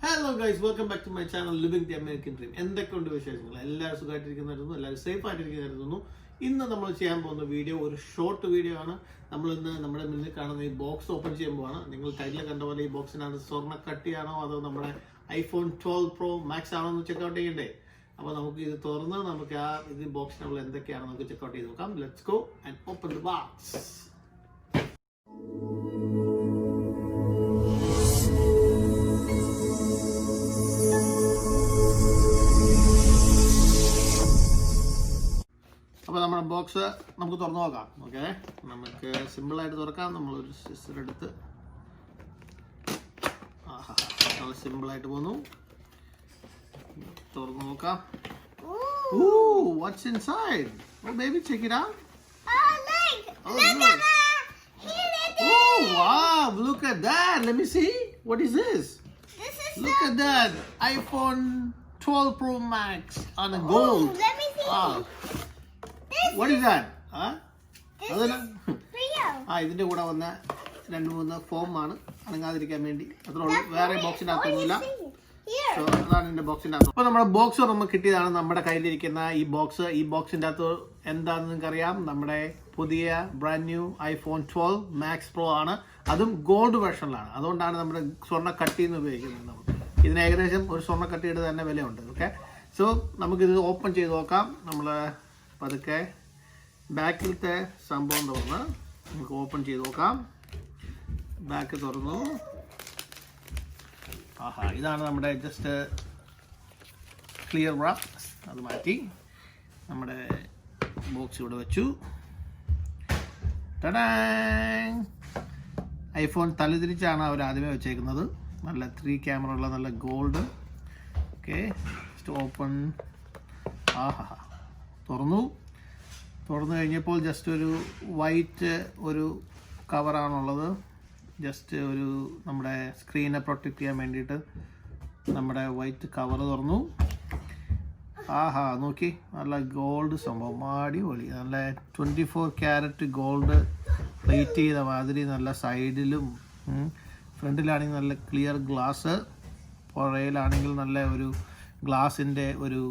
Hello guys, welcome back to my channel living the American dream. എന്തൊക്കെയുണ്ട് വിശേഷങ്ങൾ? എല്ലാവരും സുഖമായിട്ടിരിക്കുന്നതായിരുന്നു, എല്ലാവരും സേഫ് ആയിട്ടിരിക്കുന്നതായിരുന്നു. ഇന്ന് നമ്മൾ ചെയ്യാൻ പോകുന്ന വീഡിയോ ഒരു ഷോർട്ട് വീഡിയോ ആണ്. നമ്മൾ ഇന്ന് നമ്മുടെ മുന്നിൽ കാണുന്ന ഈ ബോക്സ് ഓപ്പൺ ചെയ്യുമ്പോഴാണ്. നിങ്ങൾ ടൈറ്റിൽ കണ്ട പോലെ ഈ ബോക്സിനകത്ത് സ്വർണ്ണ കട്ടിയാണോ അതോ നമ്മുടെ iPhone 12 Pro Max ആണോ എന്ന് ചെക്കൗട്ട് ചെയ്യണ്ടേ? അപ്പോൾ നമുക്ക് ഇത് തുറന്ന് നമുക്ക് ഇത് ബോക്സിനുള്ള എന്തൊക്കെയാണ് നമുക്ക് ചെക്കൗട്ട് ചെയ്ത് നോക്കാം. Let's go and open the box. അപ്പോൾ നമ്മുടെ ബോക്സ് നമുക്ക് തുറന്നു നോക്കാം. ഓക്കെ, നമുക്ക് സിമ്പിളായിട്ട് തുറക്കാം. നമ്മളൊരു സിസർ എടുത്ത് നല്ല സിമ്പിളായിട്ട് പോന്നു. തുറന്നു നോക്കാം. What's inside? Oh baby, check it out. Oh wow, look at that. Let me see. What is this? Look at that. iPhone 12 Pro Max on a gold. Let me see. What is that? Rio. ഇതിന്റെ കൂടെ വന്ന 2-3 form ആണ് അനങ്ങാതിരിക്കാൻ വേണ്ടി. അത്രയുള്ളൂ, വേറെ ബോക്സിന്റെ അകത്തൊന്നുമില്ല. So അതാണ് എന്റെ ബോക്സിന്റെ അകത്ത്. അപ്പോൾ നമ്മുടെ ബോക്സ് നമുക്ക് കിട്ടിയതാണ്. നമ്മുടെ കയ്യിലിരിക്കുന്ന ഈ ബോക്സിന്റെ അകത്ത് എന്താണെന്ന് നിങ്ങൾക്ക് അറിയാം. നമ്മുടെ പുതിയ brand new iPhone 12 Max Pro ആണ്. അതും ഗോൾഡ് വെർഷനിലാണ്. അതുകൊണ്ടാണ് നമ്മുടെ സ്വർണ്ണ കട്ടി എന്ന് ഉപയോഗിക്കുന്നത്. നമുക്ക് ഇതിന് ഏകദേശം ഒരു സ്വർണ്ണ കട്ടിയുടെ തന്നെ വിലയുണ്ട്. ഓക്കെ, സോ നമുക്കിത് ഓപ്പൺ ചെയ്ത് നോക്കാം. നമ്മൾ പതുക്കെ ബാക്കിലത്തെ സംഭവം തുറന്ന് നമുക്ക് ഓപ്പൺ ചെയ്ത് നോക്കാം. ബാക്ക് തുറന്നു. ഇതാണ് നമ്മുടെ ജസ്റ്റ് ക്ലിയർ റാപ്പ്. അത് മാറ്റി നമ്മുടെ ബോക്സ് ഇവിടെ വെച്ചു. ഐഫോൺ തലതിരിച്ചാണ് അവർ ആദ്യമേ വെച്ചേക്കുന്നത്. നല്ല 3 ക്യാമറ ഉള്ള നല്ല ഗോൾഡ്. Okay, open. തുറന്നു കഴിഞ്ഞപ്പോൾ ജസ്റ്റ് ഒരു വൈറ്റ് ഒരു കവറാണുള്ളത്. ജസ്റ്റ് ഒരു നമ്മുടെ സ്ക്രീനെ പ്രൊട്ടക്റ്റ് ചെയ്യാൻ വേണ്ടിയിട്ട് നമ്മുടെ വൈറ്റ് കവർ തുറന്നു. നോക്കി, നല്ല ഗോൾഡ് സംഭവം, അടിപൊളി. നല്ല 24 ക്യാരറ്റ് ഗോൾഡ് പ്ലേറ്റ് ചെയ്ത മാതിരി. നല്ല സൈഡിലും ഫ്രണ്ടിലാണെങ്കിൽ നല്ല ക്ലിയർ ഗ്ലാസ്, പുറയിലാണെങ്കിൽ നല്ല ഒരു ഗ്ലാസിൻ്റെ ഒരു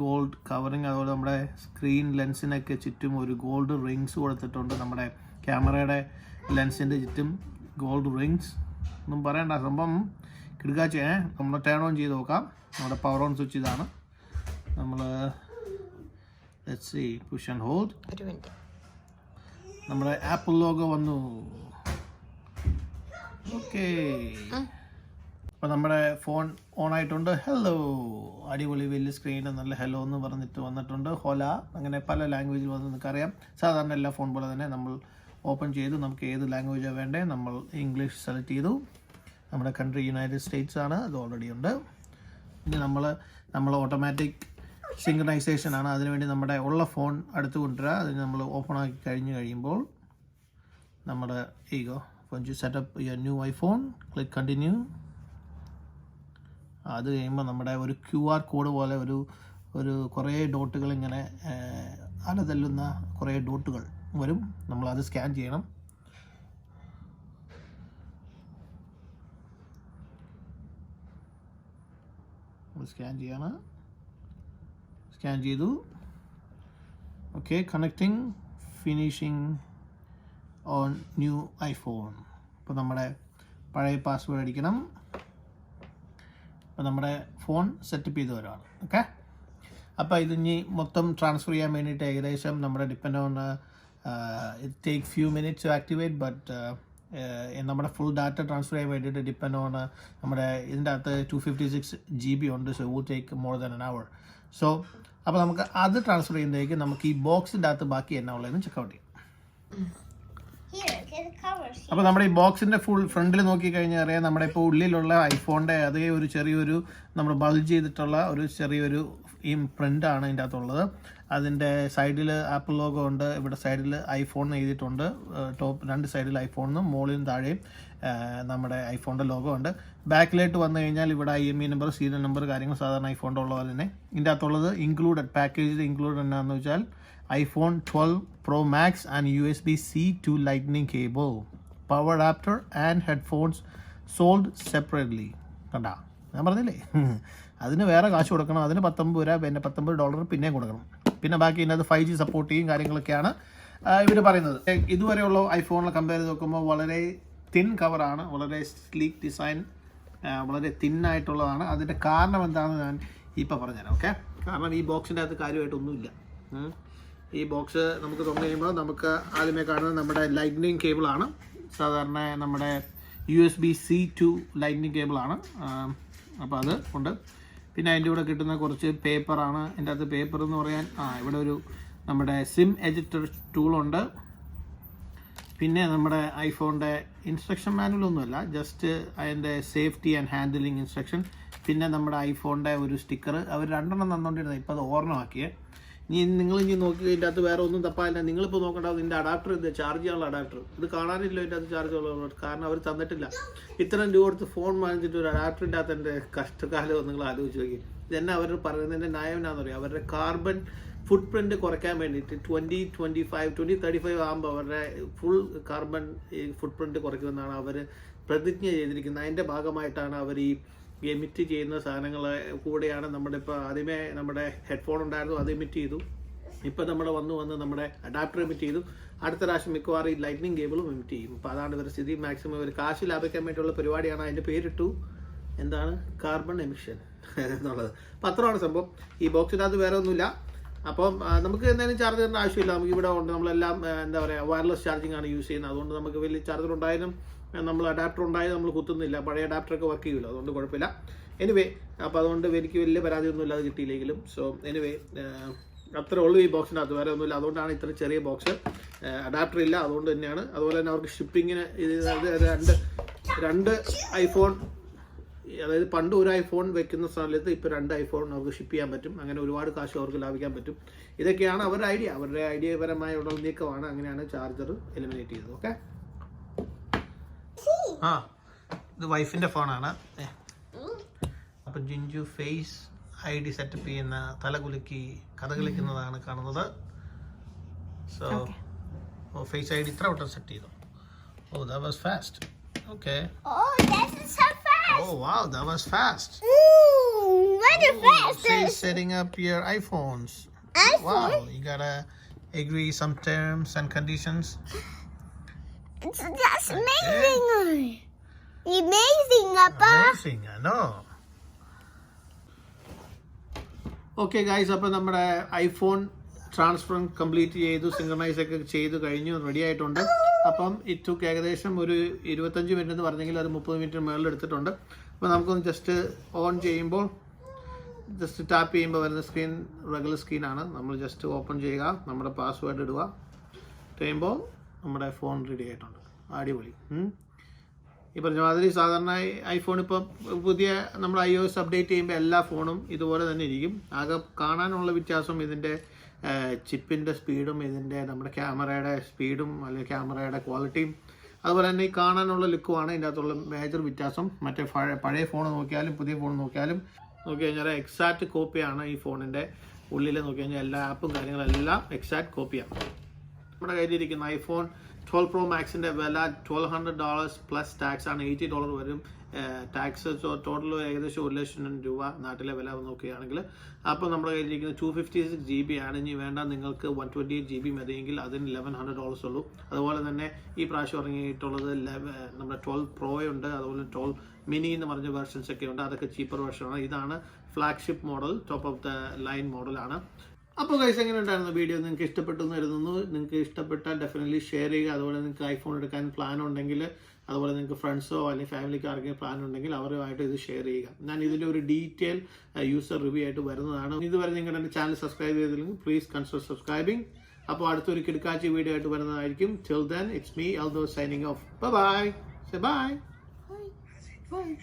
ഗോൾഡ് കവറിങ്. അതുപോലെ നമ്മുടെ സ്ക്രീൻ ലെൻസിനൊക്കെ ചുറ്റും ഒരു ഗോൾഡ് റിങ്സ് കൊടുത്തിട്ടുണ്ട്. നമ്മുടെ ക്യാമറയുടെ ലെൻസിൻ്റെ ചുറ്റും ഗോൾഡ് റിങ്സ്. ഒന്നും പറയണ്ട, സംഭവം കിടക്കാച്ചേ. നമ്മൾ ടേൺ ഓൺ ചെയ്ത് നോക്കാം. നമ്മുടെ പവർ ഓൺ സ്വിച്ച് ഇതാണ്. നമ്മൾ let's see, push and hold. നമ്മുടെ ആപ്പിൾ ലോഗോ വന്നു. ഓക്കെ, അപ്പോൾ നമ്മുടെ ഫോൺ ഓൺ ആയിട്ടുണ്ട്. ഹലോ, അടിപൊളി വലിയ സ്ക്രീനിൽ നല്ല ഹലോ എന്ന് പറഞ്ഞിട്ട് വന്നിട്ടുണ്ട്. ഹോല, അങ്ങനെ പല ലാംഗ്വേജിൽ വന്ന് നിങ്ങൾക്കറിയാം. സാധാരണ എല്ലാ ഫോൺ പോലെ തന്നെ നമ്മൾ ഓപ്പൺ ചെയ്തു. നമുക്ക് ഏത് ലാംഗ്വേജാണ് വേണ്ടേ, നമ്മൾ ഇംഗ്ലീഷ് സെലക്ട് ചെയ്തു. നമ്മുടെ കൺട്രി യുണൈറ്റഡ് സ്റ്റേറ്റ്സ് ആണ്, അത് ഓൾറെഡി ഉണ്ട്. ഇനി നമ്മൾ ഓട്ടോമാറ്റിക് സിങ്ക്രണൈസേഷൻ ആണ്. അതിനുവേണ്ടി നമ്മുടെ ഉള്ള ഫോൺ അടുത്ത് കൊണ്ടുവരിക. അതിന് നമ്മൾ ഓപ്പൺ ആക്കി കഴിയുമ്പോൾ നമ്മുടെ ഈഗോ once you set up your new iPhone, click continue. അത് കഴിയുമ്പോൾ നമ്മുടെ ഒരു QR കോഡ് പോലെ ഒരു കുറേ ഡോട്ടുകൾ ഇങ്ങനെ അലതല്ലുന്ന കുറേ ഡോട്ടുകൾ വരും. നമ്മളത് സ്കാൻ ചെയ്യണം. സ്കാൻ ചെയ്തു. Okay, connecting, finishing on new iPhone. ഇപ്പോൾ നമ്മുടെ പഴയ പാസ്വേഡ് അടിക്കണം. അപ്പോൾ നമ്മുടെ ഫോൺ സെറ്റപ്പ് ചെയ്ത് വരുവാണ്. ഓക്കെ, അപ്പോൾ ഇതിനി മൊത്തം ട്രാൻസ്ഫർ ചെയ്യാൻ വേണ്ടിയിട്ട് ഏകദേശം നമ്മുടെ depend on it take few minutes to activate. But നമ്മുടെ ഫുൾ ഡാറ്റ ട്രാൻസ്ഫർ ചെയ്യാൻ വേണ്ടിയിട്ട് ഡിപ്പെൻഡ് ഓൺ നമ്മുടെ ഇതിൻ്റെ അകത്ത് 256 GB ഉണ്ട്. So would take more than an hour. So അപ്പോൾ നമുക്ക് അത് ട്രാൻസ്ഫർ ചെയ്യുന്നതിലേക്ക് നമുക്ക് ഈ ബോക്സിൻ്റെ അകത്ത് ബാക്കി എന്നാ ഉള്ളതെന്ന് ചെക്കൗട്ട് ചെയ്യാം. അപ്പോൾ നമ്മുടെ ഈ ബോക്സിൻ്റെ ഫുൾ ഫ്രണ്ടിൽ നോക്കിക്കഴിഞ്ഞാൽ അറിയാം, നമ്മുടെ ഇപ്പോൾ ഉള്ളിലുള്ള ഐഫോണിൻ്റെ അതേ ഒരു ചെറിയൊരു നമ്മൾ ബൾജ് ചെയ്തിട്ടുള്ള ഒരു ചെറിയൊരു ഈ പ്രിൻ്റാണ് ഇതിൻ്റെ അകത്തുള്ളത്. അതിൻ്റെ സൈഡിൽ ആപ്പിൾ ലോഗോ ഉണ്ട്. ഇവിടെ സൈഡിൽ iPhone എഴുതിയിട്ടുണ്ട്. ടോപ്പ് 2 സൈഡിൽ iPhone, മുകളിലും താഴെയും നമ്മുടെ ഐഫോണിൻ്റെ ലോഗോ ഉണ്ട്. ബാക്കിലോട്ട് വന്നു കഴിഞ്ഞാൽ ഇവിടെ IMEI നമ്പർ, സീരിയൽ നമ്പർ, കാര്യങ്ങൾ സാധാരണ ഐഫോണിൻ്റെ ഉള്ള പോലെ തന്നെ. ഇതിൻ്റെ അകത്തുള്ളത് ഇൻക്ലൂഡഡ് പാക്കേജിൽ ഇൻക്ലൂഡഡ് എന്നാന്ന് വെച്ചാൽ iPhone 12 Pro Max and USB-C to Lightning cable, power adapter and headphones sold separately. കണ്ടാ, ഞാൻ പറഞ്ഞില്ലേ അതിന് വേറെ കാശ് കൊടുക്കണം. അതിന് $19 പിന്നെ $19 പിന്നെയും കൊടുക്കണം. പിന്നെ ബാക്കി ഇതിനകത്ത് 5G സപ്പോർട്ട് ചെയ്യും കാര്യങ്ങളൊക്കെയാണ് ഇവർ പറയുന്നത്. ഇതുവരെയുള്ള ഐഫോണിനെ കമ്പയർ ചെയ്ത് നോക്കുമ്പോൾ വളരെ തിൻ കവറാണ്, വളരെ സ്ലീക്ക് ഡിസൈൻ, വളരെ തിന്നായിട്ടുള്ളതാണ്. അതിൻ്റെ കാരണം എന്താണെന്ന് ഞാൻ ഇപ്പോൾ പറഞ്ഞുതരാം. ഓക്കെ, കാരണം ഈ ബോക്സിൻ്റെ അകത്ത് കാര്യമായിട്ടൊന്നുമില്ല. ഈ ബോക്സ് നമുക്ക് തുറന്നു കഴിയുമ്പോൾ നമുക്ക് ആദ്യമേ കാണുന്നത് നമ്മുടെ ലൈറ്റ്നിങ് കേബിളാണ്. സാധാരണ നമ്മുടെ USB-C to ലൈറ്റ്നിങ് കേബിളാണ്. അപ്പോൾ അത് ഉണ്ട്. പിന്നെ അതിൻ്റെ കൂടെ കിട്ടുന്ന കുറച്ച് പേപ്പറാണ്. എൻ്റെ അകത്ത് പേപ്പർ എന്ന് പറയാൻ ഇവിടെ ഒരു നമ്മുടെ സിം എഡിറ്റർ ടൂളുണ്ട്. പിന്നെ നമ്മുടെ ഐഫോണിൻ്റെ ഇൻസ്ട്രക്ഷൻ മാനുവലൊന്നുമല്ല, ജസ്റ്റ് അതിൻ്റെ സേഫ്റ്റി ആൻഡ് ഹാൻഡിലിംഗ് ഇൻസ്ട്രക്ഷൻ. പിന്നെ നമ്മുടെ ഐഫോണിൻ്റെ ഒരു സ്റ്റിക്കർ അവർ 2 തന്നുകൊണ്ടിരുന്നത്, ഇപ്പോൾ അത് ഓർമ്മമാക്കിയേ. നിങ്ങൾ നോക്കി ഇതിൻ്റെ അകത്ത് വേറെ ഒന്നും തപ്പാനില്ല. നിങ്ങളിപ്പോൾ നോക്കേണ്ടത് ഇതിൻ്റെ അഡാപ്റ്റർ, ഇത് ചാർജ് ചെയ്യാനുള്ള അഡാപ്റ്റർ. ഇത് കാണാനില്ല ഇതിൻ്റെ അകത്ത് ചാർജ് ഉള്ള, കാരണം അവർ തന്നിട്ടില്ല. ഇത്രയും രൂപ കൊടുത്ത് ഫോൺ വാങ്ങിച്ചിട്ട് ഒരു അഡാപ്റ്ററിൻ്റെ അകത്ത് എൻ്റെ കഷ്ടകാലം നിങ്ങൾ ആലോചിച്ച് നോക്കി. ഇതെന്നെ അവർ പറയുന്നതിൻ്റെ ന്യായം എന്നാന്ന് പറയുക, അവരുടെ കാർബൺ ഫുട് പ്രിൻറ്റ് കുറയ്ക്കാൻ വേണ്ടിയിട്ട് 2035 ആകുമ്പോൾ അവരുടെ ഫുൾ കാർബൺ ഫുട് പ്രിൻറ്റ് കുറയ്ക്കുമെന്നാണ് അവർ പ്രതിജ്ഞ ചെയ്തിരിക്കുന്നത്. അതിൻ്റെ ഭാഗമായിട്ടാണ് അവർ ഈ എമിറ്റ് ചെയ്യുന്ന സാധനങ്ങൾ കൂടെയാണ്. നമ്മുടെ ഇപ്പോൾ ആദ്യമേ നമ്മുടെ ഹെഡ്ഫോൺ ഉണ്ടായിരുന്നു, അത് എമിറ്റ് ചെയ്തു. ഇപ്പോൾ നമ്മൾ വന്ന് നമ്മുടെ അഡാപ്റ്റർ എമിറ്റ് ചെയ്തു. അടുത്ത പ്രാവശ്യം മിക്കവാറും ഈ ലൈറ്റ്നിങ് കേബിളും എമിറ്റ് ചെയ്യും. അപ്പോൾ അതാണ് ഇവരുടെ സ്ഥിതി. മാക്സിമം ഒരു കാശ് ലാഭിക്കാൻ വേണ്ടിയുള്ള പരിപാടിയാണ്. അതിൻ്റെ പേരിട്ടു എന്താണ്, കാർബൺ എമിഷൻ എന്നുള്ളത്. അപ്പോൾ അത്രയാണ് സംഭവം. ഈ ബോക്സിനകത്ത് വേറെ ഒന്നുമില്ല. അപ്പം നമുക്ക് എന്തായാലും ചാർജ് ചെയ്യേണ്ട ആവശ്യമില്ല. നമുക്ക് ഇവിടെ ഉണ്ട്, നമ്മളെല്ലാം എന്താ പറയുക വയർലെസ് ചാർജിങ് ആണ് യൂസ് ചെയ്യുന്നത്. അതുകൊണ്ട് നമുക്ക് വലിയ ചാർജർ ഉണ്ടായാലും നമ്മൾ അഡാപ്റ്റർ ഉണ്ടായാലും നമ്മൾ കുത്തുന്നില്ല. പഴയ അഡാപ്റ്ററൊക്കെ വർക്ക് ചെയ്യില്ല, അതുകൊണ്ട് കുഴപ്പമില്ല. എനിവേ, അപ്പോൾ അതുകൊണ്ട് എനിക്ക് വലിയ പരാതിയൊന്നും ഇല്ലാതെ കിട്ടിയില്ലെങ്കിലും. സോ എനിവേ, അത്രേ ഉള്ളൂ ഈ ബോക്സിനകത്ത്, വേറെ ഒന്നുമില്ല. അതുകൊണ്ടാണ് ഇത്ര ചെറിയ ബോക്സ്. അഡാപ്റ്റർ ഇല്ല, അതുകൊണ്ട് തന്നെയാണ്. അതുപോലെ തന്നെ അവർക്ക് ഷിപ്പിങ്ങിന് രണ്ട് ഐഫോൺ, അതായത് പണ്ട് ഒരു ഐഫോൺ വെക്കുന്ന സ്ഥലത്ത് ഇപ്പോൾ 2 ഐഫോൺ അവർക്ക് ഷിപ്പ് ചെയ്യാൻ പറ്റും. അങ്ങനെ ഒരുപാട് കാശ് അവർക്ക് ലാഭിക്കാൻ പറ്റും. ഇതൊക്കെയാണ് അവരുടെ ഐഡിയപരമായുള്ള നീക്കമാണ്. അങ്ങനെയാണ് ചാർജർ എലിമിനേറ്റ് ചെയ്തത്. ഓക്കെ, ഇത് വൈഫിൻ്റെ ഫോണാണ്. അപ്പം ജിഞ്ചു ഫേസ് ID സെറ്റപ്പ് ചെയ്യുന്ന തലകുലുക്കി കഥ കളിക്കുന്നതാണ് കാണുന്നത്. സോ ഫേസ് ID ഇത്ര വട്ടം സെറ്റ് ചെയ്തു. ഓ, that was fast. Okay. Oh, that is so fast. Oh wow, that was fast. Very fast. She's setting up your iPhones. Wow, you gotta agree some terms and conditions. That's amazing. Amazing, Papa. Amazing, I know. Okay guys, അപ്പോൾ നമ്മുടെ iPhone transfer complete ചെയ്തു, സിംഗണൈസ് ഒക്കെ ചെയ്തു കഴിഞ്ഞു, ready ആയിട്ടുണ്ട്. അപ്പം it ഏകദേശം ഒരു 25 മിനിറ്റ് എന്ന് പറഞ്ഞെങ്കിൽ അത് 30 മിനിറ്റ് മുകളിൽ എടുത്തിട്ടുണ്ട്. അപ്പോൾ നമുക്കൊന്ന് ജസ്റ്റ് ഓൺ ചെയ്യുമ്പോൾ, ജസ്റ്റ് ടാപ്പ് ചെയ്യുമ്പോൾ വരുന്ന സ്ക്രീൻ റെഗുലർ സ്ക്രീനാണ്. നമ്മൾ ജസ്റ്റ് ഓപ്പൺ ചെയ്യുക, നമ്മുടെ പാസ്വേഡ് ഇടുക, ചെയ്യുമ്പോൾ നമ്മുടെ ഫോൺ റെഡി ആയിട്ടുണ്ട്. അടിപൊളി. ഈ പറഞ്ഞ മാതിരി സാധാരണ ഐഫോൺ ഇപ്പോൾ പുതിയ നമ്മൾ iOS അപ്ഡേറ്റ് ചെയ്യുമ്പോൾ എല്ലാ ഫോണും ഇതുപോലെ തന്നെ ഇരിക്കും. ആകെ കാണാനുള്ള വ്യത്യാസം ഇതിൻ്റെ ചിപ്പിൻ്റെ സ്പീഡും ഇതിൻ്റെ നമ്മുടെ ക്യാമറയുടെ സ്പീഡും അല്ലെങ്കിൽ ക്യാമറയുടെ ക്വാളിറ്റിയും അതുപോലെ തന്നെ ഈ കാണാനുള്ള ലുക്കുമാണ് ഇതിൻ്റെ അകത്തുള്ള മേജർ വ്യത്യാസം. മറ്റേ പഴയ ഫോൺ നോക്കിയാലും പുതിയ ഫോൺ നോക്കിയാലും നോക്കി കഴിഞ്ഞാൽ എക്സാക്റ്റ് കോപ്പിയാണ് ഈ ഫോണിൻ്റെ ഉള്ളിൽ നോക്കി കഴിഞ്ഞാൽ എല്ലാ ആപ്പും കാര്യങ്ങളെല്ലാം എക്സാക്റ്റ് കോപ്പിയാണ്. നമ്മുടെ കയ്യിലിരിക്കുന്ന ഐഫോൺ 12 Pro Maxിൻ്റെ വില $1,200 പ്ലസ് ടാക്സ് ആണ്. $80 വരും ടാക്സ്. ടോട്ടൽ ഏകദേശം 1 ലക്ഷം രൂപ നാട്ടിലെ വില നോക്കുകയാണെങ്കിൽ. അപ്പോൾ നമ്മുടെ കയ്യിലിരിക്കുന്നത് 256 GB ആണ്. ഇനി വേണ്ട നിങ്ങൾക്ക് 128 GB മതിയെങ്കിൽ അതിന് $1,100 ഉള്ളൂ. അതുപോലെ തന്നെ ഈ പ്രാവശ്യം ഇറങ്ങിയിട്ടുള്ളത് നമ്മുടെ 12 Pro ഉണ്ട്, അതുപോലെ 12 മിനി എന്ന് പറഞ്ഞ വെർഷൻസ് ഒക്കെ ഉണ്ട്. അതൊക്കെ ചീപ്പർ വെർഷനാണ്. ഇതാണ് flagship model, top of the line മോഡലാണ്. അപ്പോൾ ഗൈസ്, എങ്ങനെ ഉണ്ടായിരുന്നു വീഡിയോ? നിങ്ങൾക്ക് ഇഷ്ടപ്പെട്ടു എന്ന് കരുതുന്നു. നിങ്ങൾക്ക് ഇഷ്ടപ്പെട്ടാൽ ഡെഫിനറ്റ്ലി ഷെയർ ചെയ്യുക. അതുപോലെ നിങ്ങൾക്ക് ഐഫോൺ എടുക്കാൻ പ്ലാൻ ഉണ്ടെങ്കിൽ, അതുപോലെ നിങ്ങൾക്ക് ഫ്രണ്ട്സോ അല്ലെങ്കിൽ ഫാമിലിക്ക് ആർക്കെങ്കിലും പ്ലാൻ ഉണ്ടെങ്കിൽ അവരുമായിട്ട് ഇത് ഷെയർ ചെയ്യുക. ഞാൻ ഇതിൻ്റെ ഒരു ഡീറ്റെയിൽ യൂസർ റിവ്യൂ ആയിട്ട് വരുന്നതാണ്. ഇതുവരെ നിങ്ങളുടെ എൻ്റെ ചാനൽ സബ്സ്ക്രൈബ് ചെയ്തില്ലെങ്കിൽ പ്ലീസ് കൺസിഡർ സബ്സ്ക്രൈബിങ്. അപ്പോൾ അടുത്തൊരു കിടക്കാച്ചി വീഡിയോ ആയിട്ട് വരുന്നതായിരിക്കും. Till then, it's me, Aldo, signing off. Bye-bye. Say bye. Bye.